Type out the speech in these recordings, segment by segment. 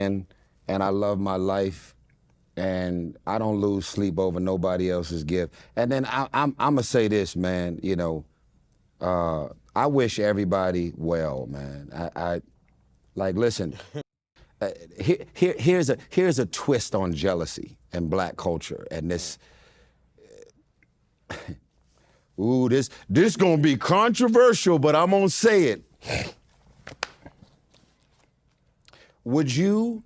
and I love my life, and I don't lose sleep over nobody else's gift. And then I'm gonna say this, man. You know, I wish everybody well, man. I like listen. Here's a twist on jealousy and black culture and this. Ooh, this gonna be controversial, but I'm gonna say it. Would you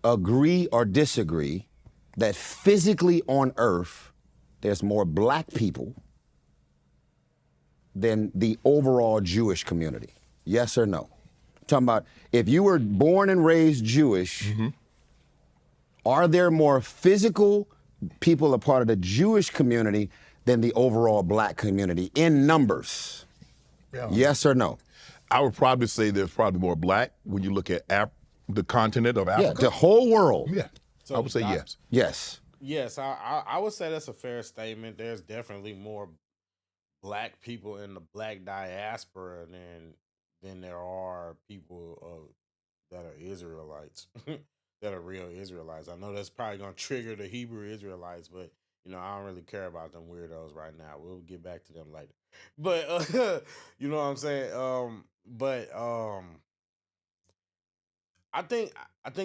agree or disagree that physically on Earth there's more black people than the overall Jewish community? Yes or no? I'm talking about if you were born and raised Jewish, are there more physical people a part of the Jewish community than the overall black community in numbers? Yeah. Yes or no? I would probably say there's probably more black when you look at the continent of Africa. Yeah, the whole world. Yeah, So I would say yes. Yes. Yes, I would say that's a fair statement. There's definitely more black people in the black diaspora than there are people that are Israelites, that are real Israelites. I know that's probably gonna trigger the Hebrew Israelites, but you know I don't really care about them weirdos right now. We'll get back to them later. But you know what I'm saying. I think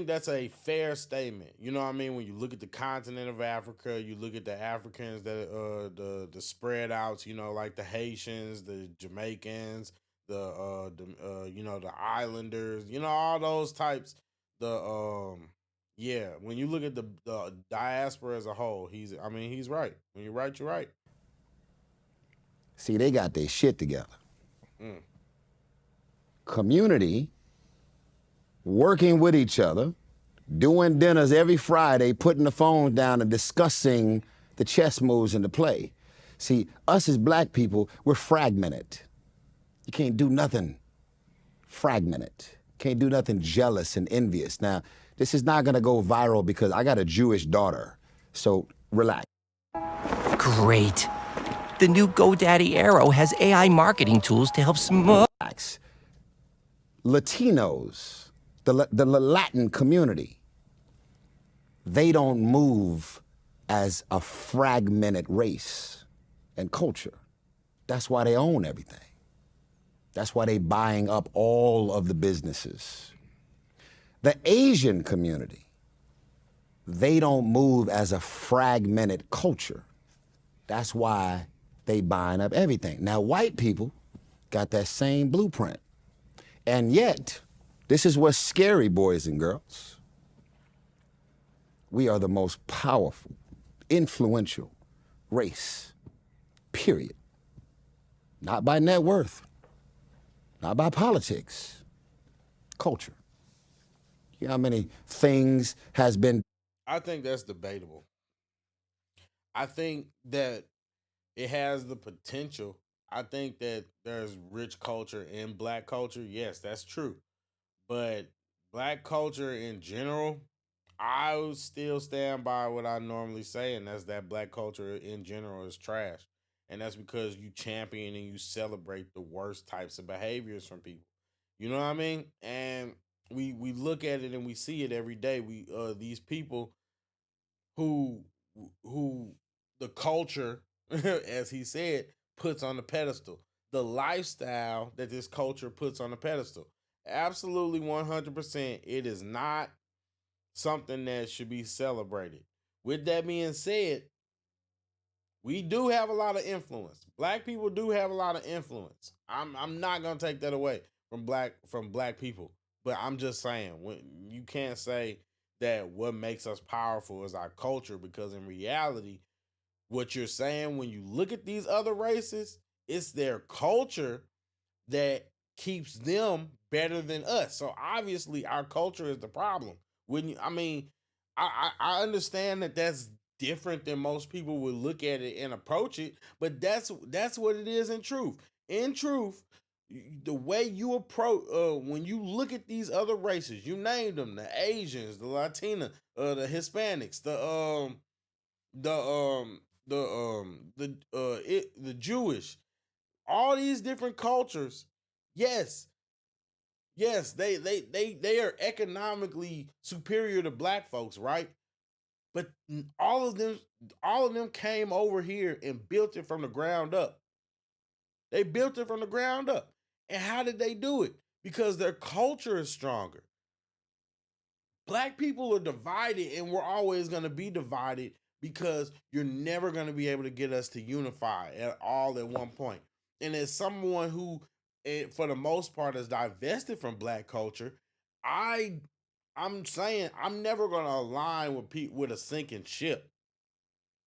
that's a fair statement. You know what I mean? When you look at the continent of Africa, you look at the Africans that the spread outs, you know, like the Haitians, the Jamaicans, you know, the Islanders, you know, all those types. Yeah, when you look at the diaspora as a whole, he's right. When you're right, you're right. See, they got their shit together. Mm. Community, working with each other, doing dinners every Friday, putting the phone down and discussing the chess moves in the play. See, us as black people, we're fragmented. You can't do nothing fragmented. Can't do nothing jealous and envious. Now, this is not gonna go viral because I got a Jewish daughter, so relax. Great. The new GoDaddy Arrow has AI marketing tools to help Relax. Latinos, the Latin community, they don't move as a fragmented race and culture. That's why they own everything. That's why they buying up all of the businesses. The Asian community, they don't move as a fragmented culture. That's why they buying up everything. Now, white people got that same blueprint. And yet, this is what's scary, boys and girls. We are the most powerful, influential race, period. Not by net worth, not by politics, culture. You know how many things has been. I think that's debatable. I think that it has the potential. I think that there's rich culture in black culture. Yes, that's true. But black culture in general, I would still stand by what I normally say, and that's that black culture in general is trash. And that's because you champion and you celebrate the worst types of behaviors from people. You know what I mean? And we look at it and we see it every day. We these people who who the culture, as he said, puts on the pedestal. The lifestyle that this culture puts on the pedestal. Absolutely 100%. It is not something that should be celebrated. With that being said, we do have a lot of influence. Black people do have a lot of influence. I'm not gonna take that away from black people. But I'm just saying, when you can't say that what makes us powerful is our culture, because in reality, what you're saying when you look at these other races, it's their culture that keeps them better than us. So obviously our culture is the problem. Wouldn't you? I mean, I understand that that's different than most people would look at it and approach it, but that's what it is in truth. In truth, the way you approach when you look at these other races, you named them, the Asians, the Latina, the Hispanics, the the Jewish, all these different cultures. Yes, Yes, they are economically superior to black folks, right? But all of them came over here and built it from the ground up. They built it from the ground up. And how did they do it? Because their culture is stronger. Black people are divided, and we're always going to be divided because you're never going to be able to get us to unify at one point. And as someone who, for the most part, is divested from black culture, I'm saying I'm never going to align with a sinking ship.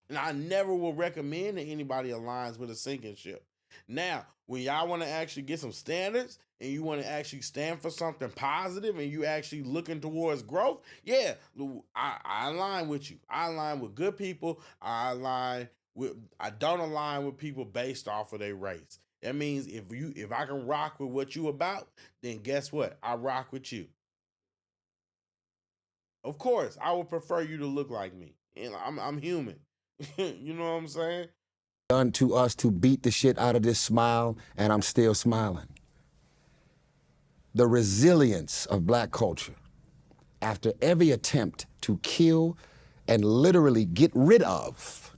And I never will recommend that anybody aligns with a sinking ship. Now, when y'all want to actually get some standards and you want to actually stand for something positive and you actually looking towards growth, yeah, I align with you. I align with good people. I don't align with people based off of their race. That means if I can rock with what you about, then guess what? I rock with you. Of course, I would prefer you to look like me. And I'm human. You know what I'm saying? Done to us to beat the shit out of this smile, and I'm still smiling. The resilience of black culture after every attempt to kill and literally get rid of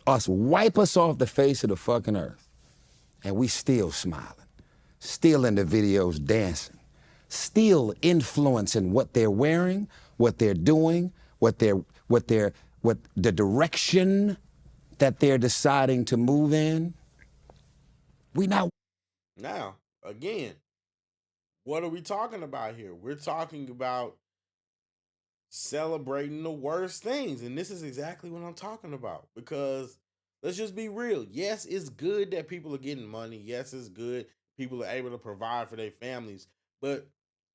us, wipe us off the face of the fucking earth, and we still smiling, still in the videos dancing, still influencing what they're wearing, what they're doing, what the direction that they're deciding to move in. Now, again, what are we talking about here? We're talking about celebrating the worst things. And this is exactly what I'm talking about. Because let's just be real. Yes, it's good that people are getting money. Yes, it's good people are able to provide for their families. But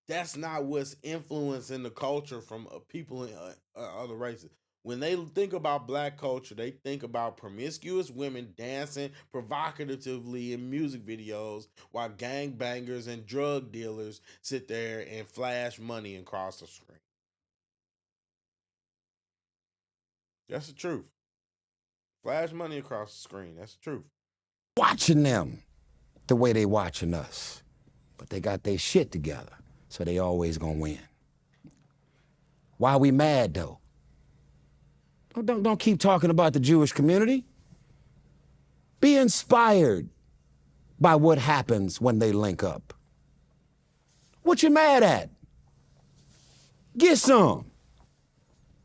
that's not what's influencing the culture from people in other races. When they think about black culture, they think about promiscuous women dancing provocatively in music videos while gangbangers and drug dealers sit there and flash money across the screen. That's the truth. Flash money across the screen. That's the truth. Watching them the way they watching us. But they got their shit together, so they always gonna win. Why we mad though? Don't keep talking about the Jewish community. Be inspired by what happens when they link up. What you mad at? Get some.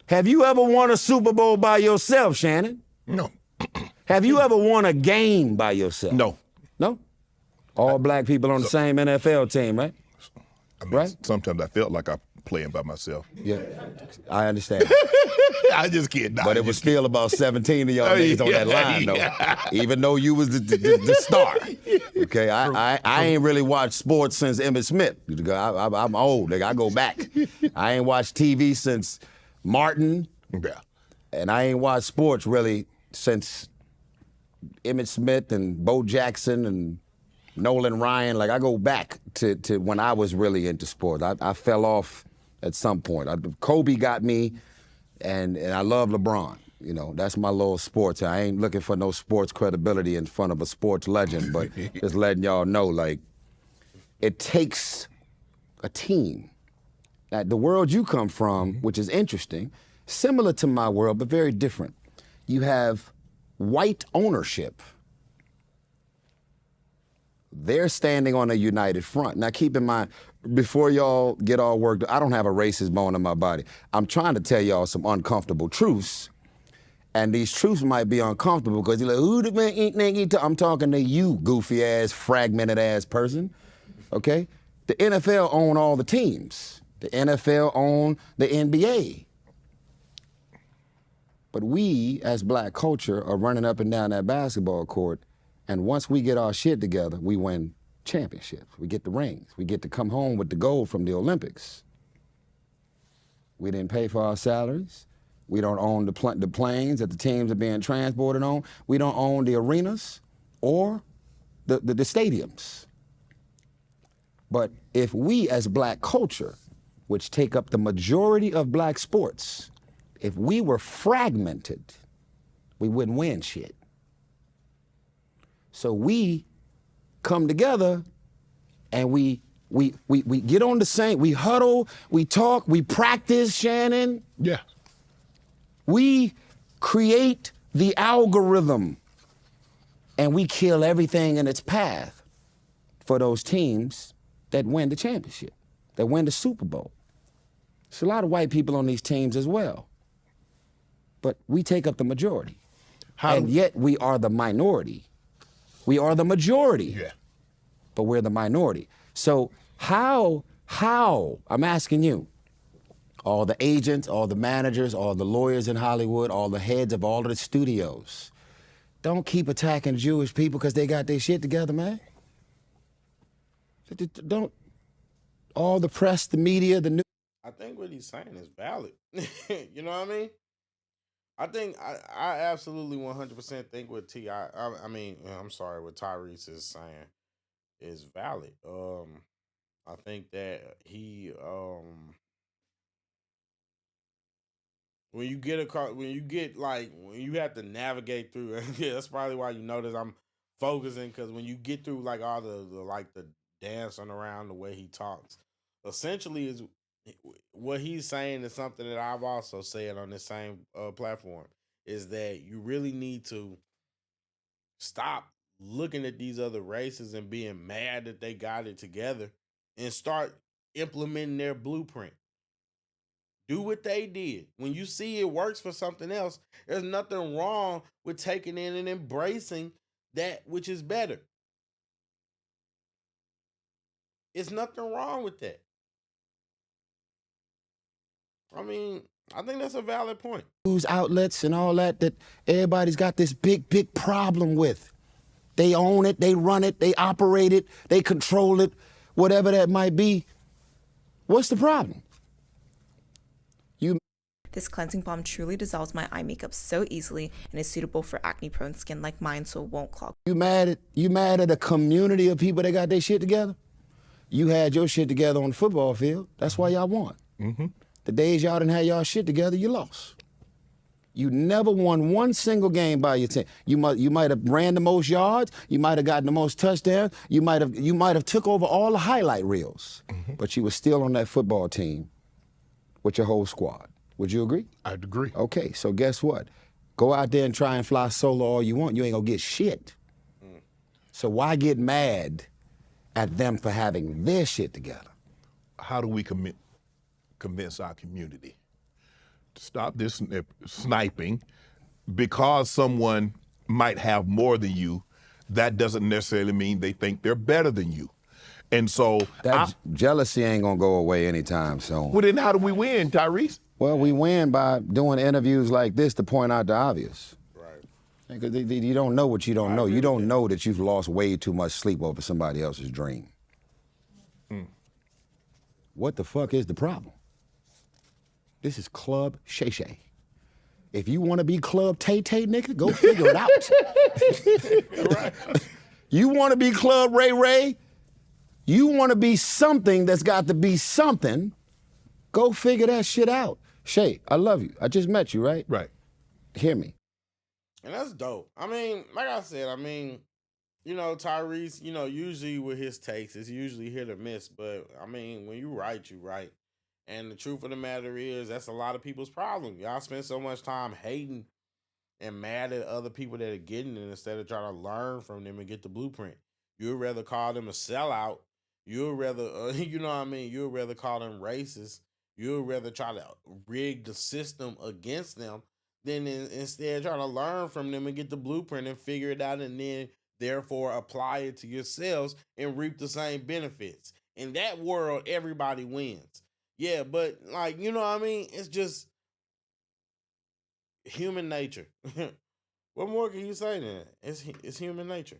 Have you ever won a Super Bowl by yourself, Shannon? No. Have you ever won a game by yourself? No. No? All black people on the same NFL team, right? I mean, Right? sometimes I felt like I'm playing by myself. Yeah, I understand. I just can't. But it was still about 17 of y'all niggas on that line, though. Even though you was the star. Okay, I ain't really watched sports since Emmitt Smith. I'm old, nigga. I go back. I ain't watched TV since Martin. Yeah. And I ain't watched sports really since Emmitt Smith and Bo Jackson and Nolan Ryan. Like, I go back to when I was really into sports. I fell off at some point. Kobe got me, and I love LeBron. You know, that's my little sports. I ain't looking for no sports credibility in front of a sports legend, but just letting y'all know, like, it takes a team. Now, the world you come from, which is interesting, similar to my world, but very different. You have white ownership. They're standing on a united front. Now, keep in mind, before y'all get all worked, I don't have a racist bone in my body. I'm trying to tell y'all some uncomfortable truths, and these truths might be uncomfortable because you're like, who the man eat nigga? I'm talking to you, goofy ass, fragmented ass person, okay? The NFL own all the teams. The NFL own the NBA. But we, as black culture, are running up and down that basketball court, and once we get our shit together, we win championships. We get the rings. We get to come home with the gold from the Olympics. We didn't pay for our salaries. We don't own the planes that the teams are being transported on. We don't own the arenas or the stadiums. But if we, as black culture, which take up the majority of black sports, if we were fragmented, we wouldn't win shit. So we come together and we we get on the same, we huddle, we talk, we practice, Shannon. Yeah. We create the algorithm and we kill everything in its path for those teams that win the championship, that win the Super Bowl. There's a lot of white people on these teams as well, but we take up the majority. And yet we are the minority. We are the majority, but we're the minority. So how, I'm asking you, all the agents, all the managers, all the lawyers in Hollywood, all the heads of all of the studios, don't keep attacking Jewish people because they got their shit together, man. Don't, all the press, the media, the news. I think what he's saying is valid. You know what I mean? I think I absolutely 100% think what I'm sorry, what Tyrese is saying is valid. I think that he when you have to navigate through, yeah, that's probably why you notice I'm focusing, because when you get through like all the dancing around the way he talks, essentially is what he's saying is something that I've also said on this same platform, is that you really need to stop looking at these other races and being mad that they got it together and start implementing their blueprint. Do what they did. When you see it works for something else, there's nothing wrong with taking in and embracing that which is better. It's nothing wrong with that. I mean, I think that's a valid point. News outlets and all that everybody's got this big problem with. They own it, they run it, they operate it, they control it, whatever that might be. What's the problem? This cleansing balm truly dissolves my eye makeup so easily and is suitable for acne-prone skin like mine, so it won't clog. You mad at a community of people that got their shit together? You had your shit together on the football field. That's why y'all won. Mm-hmm. The days y'all didn't have y'all shit together, you lost. You never won one single game by your team. You might have ran the most yards. You might have gotten the most touchdowns. You might have took over all the highlight reels. Mm-hmm. But you were still on that football team with your whole squad. Would you agree? I'd agree. Okay, so guess what? Go out there and try and fly solo all you want. You ain't gonna get shit. So why get mad at them for having their shit together? How do we convince our community to stop this sniping? Because someone might have more than you, that doesn't necessarily mean they think they're better than you. And so that jealousy ain't gonna go away anytime soon. Well, then how do we win, Tyrese? Well, we win by doing interviews like this to point out the obvious. Right. Because you don't know what you don't know. You don't know that you've lost way too much sleep over somebody else's dream. What the fuck is the problem? This is Club Shay Shay. If you want to be Club Tay Tay, nigga, go figure it out. Right. You want to be Club Ray Ray? You want to be something that's got to be something? Go figure that shit out. Shay, I love you. I just met you, right? Right. Hear me. And that's dope. I mean, like I said, Tyrese, usually with his takes, it's usually hit or miss. But, when you write, you write. And the truth of the matter is, that's a lot of people's problem. Y'all spend so much time hating and mad at other people that are getting it instead of trying to learn from them and get the blueprint. You'd rather call them a sellout. You'd rather, you'd rather call them racist. You'd rather try to rig the system against them than instead try to learn from them and get the blueprint and figure it out and then therefore apply it to yourselves and reap the same benefits. In that world, everybody wins. Yeah, but it's just human nature. What more can you say than that? It's human nature.